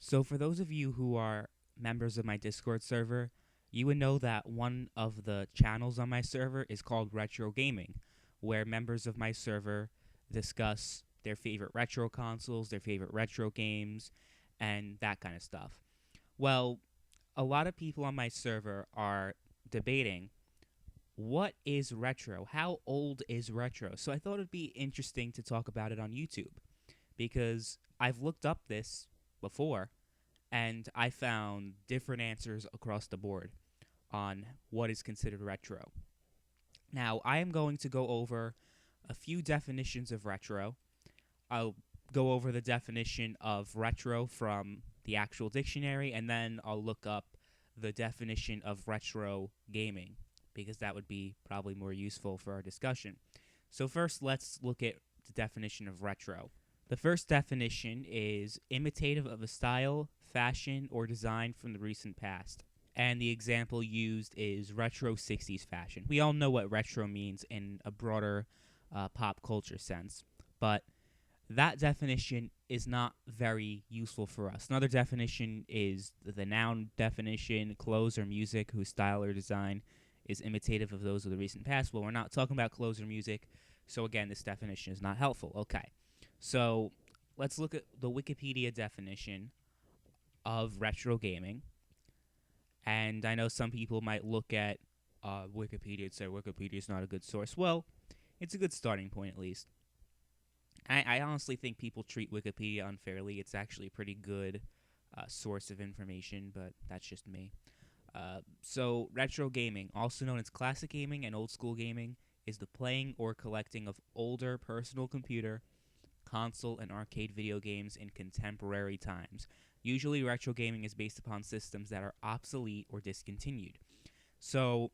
So, for those of you who are members of my Discord server, you would know that one of the channels on my server is called Retro Gaming, where members of my server discuss their favorite retro consoles, their favorite retro games, and that kind of stuff. Well, a lot of people on my server are debating what is retro? How old is retro? So I thought it'd be interesting to talk about it on YouTube because I've looked up this before and I found different answers across the board on what is considered retro. Now, I am going to go over a few definitions of retro. I'll go over the definition of retro from the actual dictionary, and then I'll look up the definition of retro gaming because that would be probably more useful for our discussion. So, first, let's look at the definition of retro. The first definition is imitative of a style, fashion, or design from the recent past. And the example used is retro 60s fashion. We all know what retro means in a broader pop culture sense, but that definition is not very useful for us. Another definition is the noun definition, clothes or music whose style or design is imitative of those of the recent past. Well, we're not talking about clothes or music, so again, this definition is not helpful. Okay, so let's look at the Wikipedia definition of retro gaming. And I know some people might look at Wikipedia and say Wikipedia is not a good source. Well, it's a good starting point at least. I honestly think people treat Wikipedia unfairly. It's actually a pretty good source of information, but that's just me. So, retro gaming, also known as classic gaming and old school gaming, is the playing or collecting of older personal computer, console, and arcade video games in contemporary times. Usually, retro gaming is based upon systems that are obsolete or discontinued. So,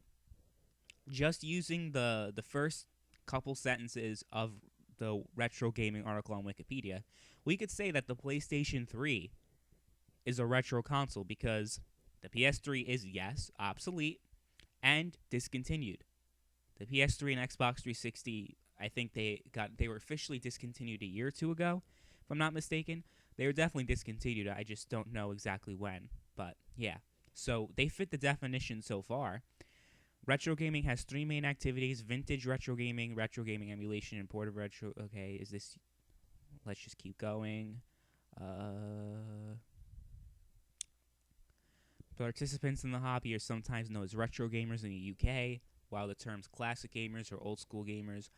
just using the first couple sentences of the retro gaming article on Wikipedia, we could say that the PlayStation 3 is a retro console because the PS3 is, yes, obsolete and discontinued. The PS3 and Xbox 360, I think they were officially discontinued a year or two ago, if I'm not mistaken. They were definitely discontinued. I just don't know exactly when, but yeah. So they fit the definition so far. Retro gaming has three main activities: vintage retro gaming emulation, and ported retro. Okay, is this? Let's just keep going. Participants in the hobby are sometimes known as retro gamers in the UK, while the terms classic gamers or old school gamers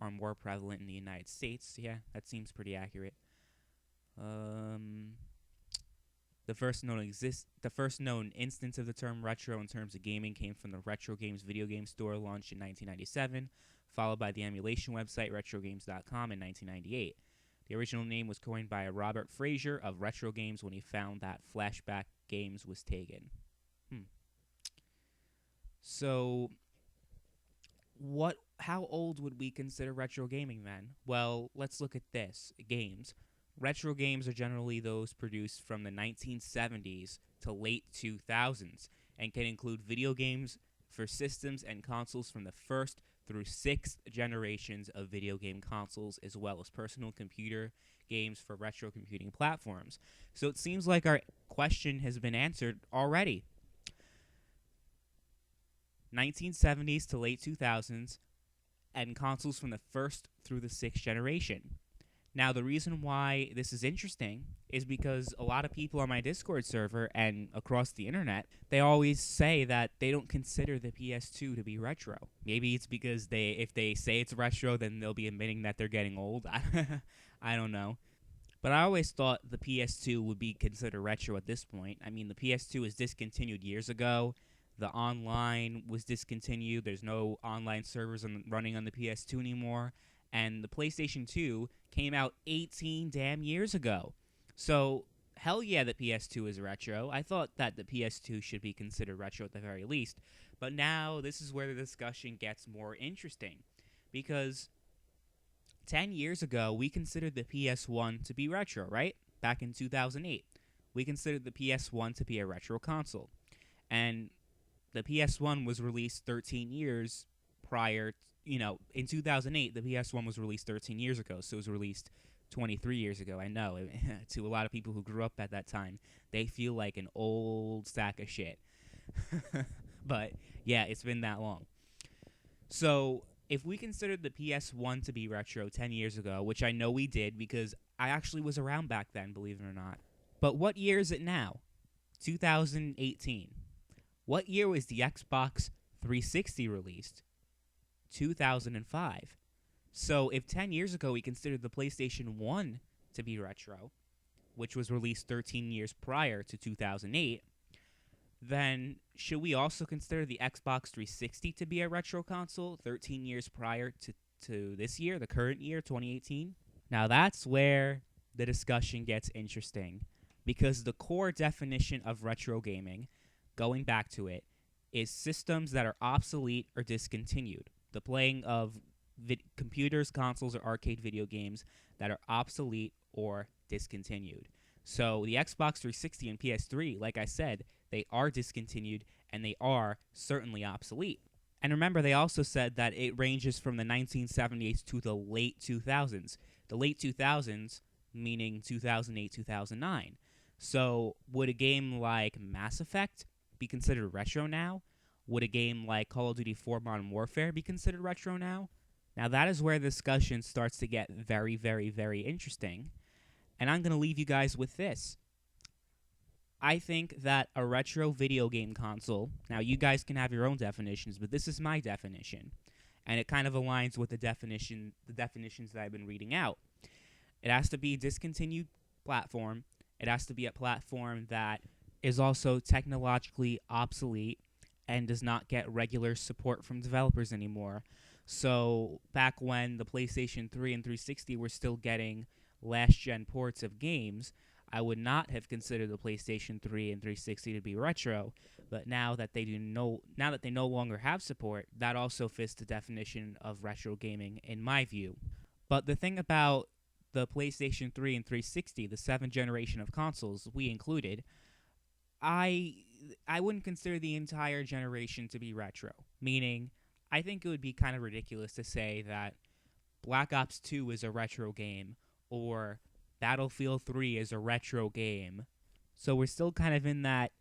are more prevalent in the United States. Yeah, that seems pretty accurate. The first known instance of the term retro in terms of gaming came from the Retro Games video game store launched in 1997, followed by the emulation website RetroGames.com in 1998. The original name was coined by Robert Frazier of Retro Games when he found that Flashback Games was taken. So, how old would we consider retro gaming then? Well, let's look at this. Games. Retro games are generally those produced from the 1970s to late 2000s and can include video games for systems and consoles from the first through sixth generations of video game consoles, as well as personal computer games for retro computing platforms. So it seems like our question has been answered already. 1970s to late 2000s, and consoles from the first through the sixth generation. Now, the reason why this is interesting is because a lot of people on my Discord server and across the internet, they always say that they don't consider the PS2 to be retro. Maybe it's because if they say it's retro, then they'll be admitting that they're getting old. I don't know. But I always thought the PS2 would be considered retro at this point. I mean, the PS2 was discontinued years ago. The online was discontinued. There's no online servers running on the PS2 anymore. And the PlayStation 2 came out 18 damn years ago. So, hell yeah, the PS2 is retro. I thought that the PS2 should be considered retro at the very least. But now, this is where the discussion gets more interesting. Because 10 years ago, we considered the PS1 to be retro, right? Back in 2008. We considered the PS1 to be a retro console. And the PS1 was released 13 years prior, in 2008, the PS1 was released 13 years ago, so it was released 23 years ago. I know to a lot of people who grew up at that time, they feel like an old sack of shit. But yeah, it's been that long. So if we considered the PS1 to be retro 10 years ago, which I know we did because I actually was around back then, believe it or not. But what year is it now? 2018. What year was the Xbox 360 released? 2005. So if 10 years ago we considered the PlayStation 1 to be retro, which was released 13 years prior to 2008, then should we also consider the Xbox 360 to be a retro console 13 years prior to this year, the current year, 2018? Now that's where the discussion gets interesting because the core definition of retro gaming, going back to it, is systems that are obsolete or discontinued. The playing of computers, consoles, or arcade video games that are obsolete or discontinued. So the Xbox 360 and PS3, like I said, they are discontinued and they are certainly obsolete. And remember, they also said that it ranges from the 1970s to the late 2000s. The late 2000s meaning 2008, 2009. So would a game like Mass Effect be considered retro now? Would a game like Call of Duty 4 Modern Warfare be considered retro now? Now that is where the discussion starts to get very, very, very interesting. And I'm going to leave you guys with this. I think that a retro video game console, now you guys can have your own definitions, but this is my definition. And it kind of aligns with the definitions that I've been reading out. It has to be a discontinued platform. It has to be a platform that is also technologically obsolete and does not get regular support from developers anymore. So back when the PlayStation 3 and 360 were still getting last-gen ports of games, I would not have considered the PlayStation 3 and 360 to be retro. But now that they no longer have support, that also fits the definition of retro gaming in my view. But the thing about the PlayStation 3 and 360, the 7th generation of consoles we included, I wouldn't consider the entire generation to be retro. Meaning, I think it would be kind of ridiculous to say that Black Ops 2 is a retro game or Battlefield 3 is a retro game. So we're still kind of in that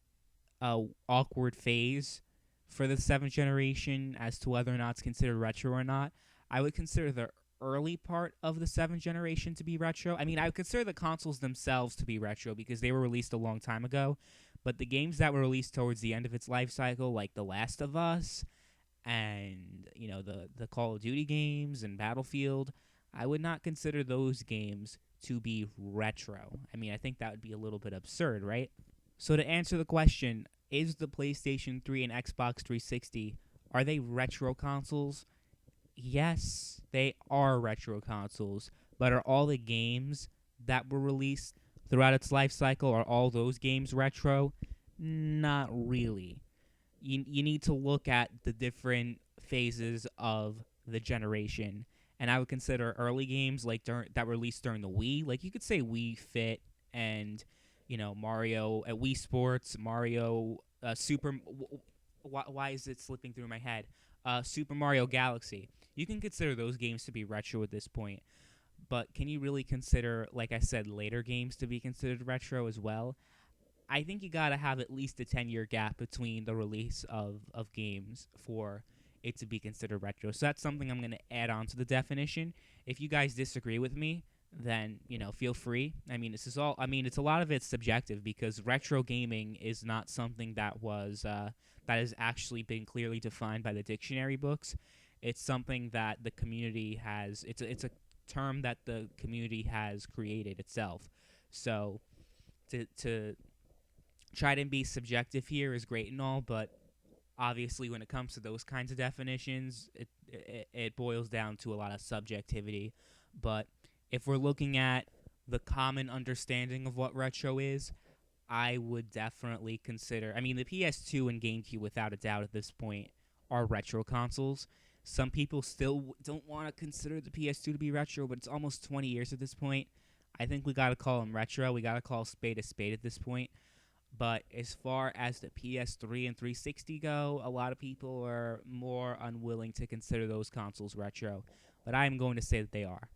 awkward phase for the 7th generation as to whether or not it's considered retro or not. I would consider the early part of the 7th generation to be retro. I mean, I would consider the consoles themselves to be retro because they were released a long time ago. But the games that were released towards the end of its life cycle, like The Last of Us and, the Call of Duty games and Battlefield, I would not consider those games to be retro. I mean, I think that would be a little bit absurd, right? So to answer the question, is the PlayStation 3 and Xbox 360, are they retro consoles? Yes, they are retro consoles, but are all the games that were released throughout its life cycle, are all those games retro? Not really. You need to look at the different phases of the generation. And I would consider early games like that were released during the Wii. Like you could say Wii Fit and Mario at Wii Sports, Mario Super. Why is it slipping through my head? Super Mario Galaxy. You can consider those games to be retro at this point. But can you really consider, like I said, later games to be considered retro as well? I think you gotta have at least a 10-year gap between the release of games for it to be considered retro. So that's something I'm going to add on to the definition. If you guys disagree with me, then, feel free. I mean, it's a lot of it's subjective because retro gaming is not something that has actually been clearly defined by the dictionary books. It's something that the community has, it's a term that the community has created itself. So to try to be subjective here is great and all, but obviously when it comes to those kinds of definitions, it boils down to a lot of subjectivity. But if we're looking at the common understanding of what retro is, I would definitely consider, the PS2 and GameCube without a doubt at this point are retro consoles. Some people still don't want to consider the PS2 to be retro, but it's almost 20 years at this point. I think we got to call them retro. We got to call a spade at this point. But as far as the PS3 and 360 go, a lot of people are more unwilling to consider those consoles retro. But I am going to say that they are.